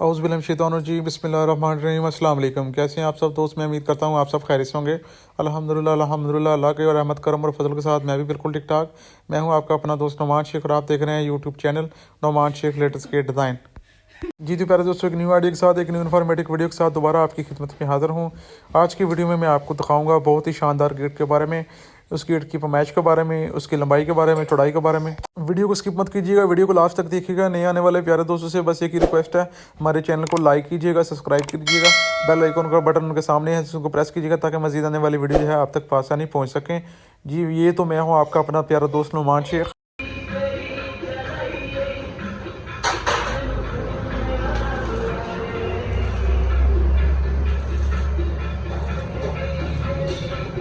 औज़ुबिल्लाहिमिनश्शैतानिर्रजीम बिस्मिल्लाहिर्रहमानिर्रहीम अस्सलाम वालेकुम। कैसे हैं आप सब दोस्त? मैं उम्मीद करता हूँ आप सब खैरियत से होंगे। अल्हम्दुलिल्लाह अल्लाह के रहमत करम और फजल के साथ मैं भी बिल्कुल ठीक ठाक। मैं हूँ आपका अपना दोस्त नुमान शेख और आप देख रहे हैं YouTube channel Numan Shaikh latest के डिज़ाइन। जी तो प्यारे दोस्तों, एक न्यू आइडिया के साथ, एक न्यू इन्फॉर्मेटिव वीडियो के साथ दोबारा आपकी खिदमत में हाज़िर हूँ। आज की वीडियो में मैं आपको दिखाऊंगा बहुत ही शानदार गेट के बारे में, उस गेट की पैमाइश के बारे में, उसकी लंबाई के बारे में, चौड़ाई के बारे में। वीडियो को स्किप मत कीजिएगा, वीडियो को लास्ट तक देखिएगा। नए आने वाले प्यारे दोस्तों से बस एक ही रिक्वेस्ट है, हमारे चैनल को लाइक कीजिएगा, सब्सक्राइब कीजिएगा, बेल आइकन का बटन उनके सामने है उसको प्रेस कीजिएगा ताकि मजीद आने वाली वीडियो जो है आप तक आसानी पहुँच सकें। जी ये तो मैं हूँ आपका अपना प्यारा दोस्त नुमान शेख।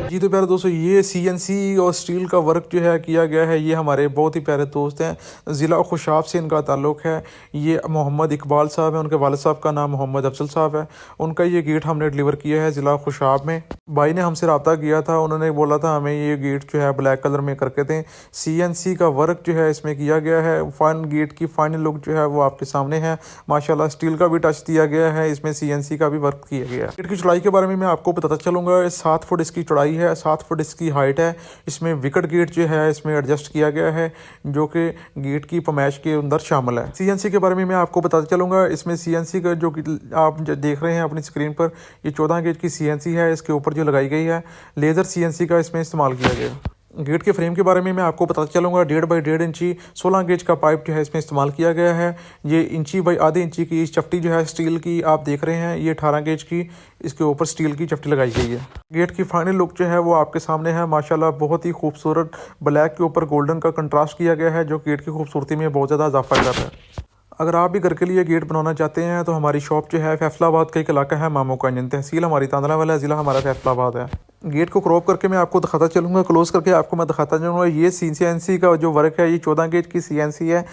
जी तो प्यारे दोस्तों, ये CNC और स्टील का वर्क जो है किया गया है, ये हमारे बहुत ही प्यारे दोस्त हैं, ज़िला खुशाब से इनका ताल्लुक़ है। ये मोहम्मद इकबाल साहब हैं, उनके वालिद साहब का नाम मोहम्मद अफजल साहब है। उनका ये गेट हमने डिलीवर किया है ज़िला खुशाब में। भाई ने हमसे रब्ता किया था, उन्होंने बोला था हमें ये गेट जो है ब्लैक कलर में करके दें। CNC का वर्क जो है इसमें किया गया है। फाइनल गेट की फाइनल लुक जो है वो आपके सामने है। माशाल्लाह स्टील का भी टच दिया गया है, इसमें CNC का भी वर्क किया गया है। गेट की चौड़ाई के बारे में मैं आपको बताता चलूँगा। 7 फुट इसकी चौड़ाई है, 7 फुट इसकी हाइट है। इसमें विकेट गेट जो है इसमें एडजस्ट किया गया है, जो कि गेट की पैमाइश के अंदर शामिल है। CNC के बारे में मैं आपको बताता चलूँगा। इसमें CNC का जो आप देख रहे हैं अपनी स्क्रीन पर, ये 14 गेज की CNC है। इसके ऊपर जो लगाई गई है लेज़र CNC का इसमें इस्तेमाल किया गया। गेट के फ्रेम के बारे में मैं आपको बताता चलूँगा। 1.5 बाई 1.5 इंची 16 गेज का पाइप जो है इसमें इस्तेमाल किया गया है। ये इंची बाई आधे इंची की चपटी जो है स्टील की आप देख रहे हैं, ये 18 गेज की इसके ऊपर स्टील की चपटी लगाई गई है। गेट की फाइनल लुक जो है वो आपके सामने है। माशाल्लाह बहुत ही खूबसूरत ब्लैक के ऊपर गोल्डन का कंट्रास्ट किया गया है, जो गेट की खूबसूरती में बहुत ज़्यादा इजाफा कर रहा है। अगर आप भी घर के लिए गेट बनाना चाहते हैं तो हमारी शॉप जो है फैसलाबाद का एक इलाका है, मामू का इंजन, तहसील हमारी तांदलावाला, ज़िला हमारा फैसलाबाद है। गेट को क्रॉप करके मैं आपको दिखाता चलूँगा, क्लोज करके आपको मैं दिखाता चलूँगा। ये CNC का जो वर्क है, ये 14 गेज की CNC है।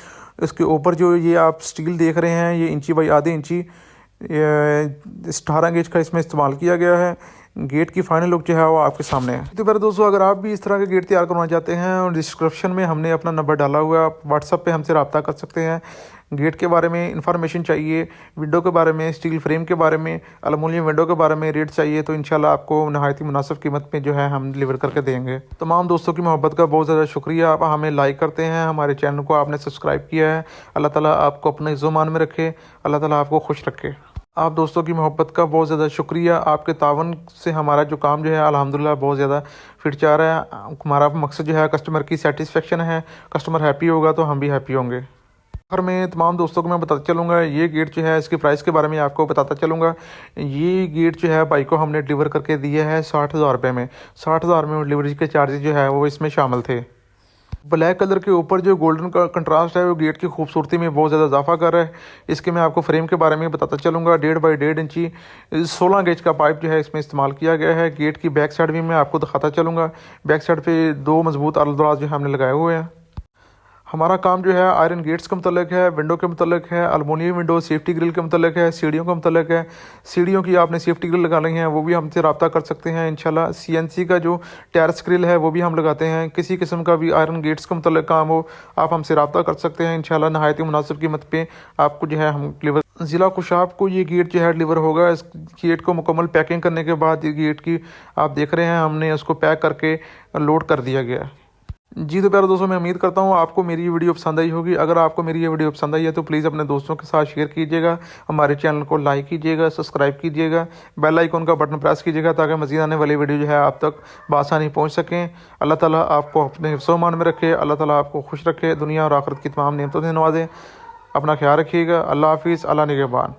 इसके ऊपर जो ये आप स्टील देख रहे हैं, ये इंची बाई आधे इंची 18 गेज का इसमें इस्तेमाल किया गया है। गेट की फाइनल लुक जो है वो आपके सामने है। तो मेरे दोस्तों, अगर आप भी इस तरह के गेट तैयार करवाना चाहते हैं, और डिस्क्रिप्शन में हमने अपना नंबर डाला हुआ है, आप व्हाट्सएप पे हमसे रब्ता कर सकते हैं। गेट के बारे में इंफॉर्मेशन चाहिए, विंडो के बारे में, स्टील फ्रेम के बारे में, एल्युमिनियम विंडो के बारे में रेट चाहिए, तो इंशाल्लाह आपको नहायत ही मुनासिब कीमत में जो है हम डिलीवर करके देंगे। तमाम दोस्तों की मोहब्बत का बहुत ज़्यादा शुक्रिया। आप हमें लाइक करते हैं, हमारे चैनल को आपने सब्सक्राइब किया है। अल्लाह ताला आपको अपने इज़्ज़ो-मान में रखे, अल्लाह ताला आपको खुश रखे। आप दोस्तों की मोहब्बत का बहुत ज़्यादा शुक्रिया। आपके तावन से हमारा जो काम जो है अल्हम्दुलिल्लाह बहुत ज़्यादा फिट जा रहा है। हमारा मकसद जो है कस्टमर की सेटिस्फेक्शन है। कस्टमर हैप्पी होगा तो हम भी हैप्पी होंगे। आखिर में तमाम दोस्तों को मैं बताता चलूँगा, ये गेट जो है इसके प्राइस के बारे में आपको बताता चलूँगा। ये गेट जो है भाई को हमने डिलीवर करके दिया है 60,000 रुपये में। 60,000 में डिलीवरी के चार्जेस जो है वो इसमें शामिल थे। ब्लैक कलर के ऊपर जो गोल्डन का कंट्रास्ट है वो गेट की खूबसूरती में बहुत ज़्यादा इजाफा कर रहा है। इसके मैं आपको फ्रेम के बारे में बताता चलूँगा। 1.5 बाई 1.5 इंची 16 गेज का पाइप जो है इसमें इस्तेमाल किया गया है। गेट की बैक साइड भी मैं आपको दिखाता चलूँगा। बैक साइड पे 2 मजबूत अलदराज जो हमने लगाए हुए हैं। हमारा काम जो है आयरन गेट्स के मतलब है, विंडो के मतलब है, एल्युमिनियम विंडो, सेफ्टी ग्रिल के मतलब है, सीढ़ियों का मतलब है। सीढ़ियों की आपने सेफ्टी ग्रिल लगानी है वो भी हमसे रब्ता कर सकते हैं इंशाल्लाह। CNC का जो टेरेस ग्रिल है वो भी हम लगाते हैं। किसी किस्म का भी आयरन गेट्स का मतलब काम हो, आप हमसे रब्ता कर सकते हैं इंशाल्लाह। नहायत ही मुनासिब कीमत पे आपको जो है हम डिलीवर। ज़िला खुशाब को ये गेट जो है डिलीवर होगा। इस गेट को मुकम्मल पैकिंग करने के बाद ये गेट की आप देख रहे हैं, हमने उसको पैक करके लोड कर दिया गया। जी तो प्यारे दोस्तों, मैं उम्मीद करता हूँ आपको मेरी ये वीडियो पसंद आई होगी। अगर आपको मेरी ये वीडियो पसंद आई है तो प्लीज़ अपने दोस्तों के साथ शेयर कीजिएगा, हमारे चैनल को लाइक कीजिएगा, सब्सक्राइब कीजिएगा, बेल आइकन का बटन प्रेस कीजिएगा ताकि मज़ीद आने वाली वीडियो जो है आप तक बआसानी पहुँच सकें। अल्लाह ताला आपको अपने हिफ्ज़-ओ-मान में रखे, अल्लाह ताला आपको खुश रखे, दुनिया और आखिरत की तमाम नेमतों से नवाजे। अपना ख्याल रखिएगा। अल्लाह हाफिज़, अल्लाह निगहबान।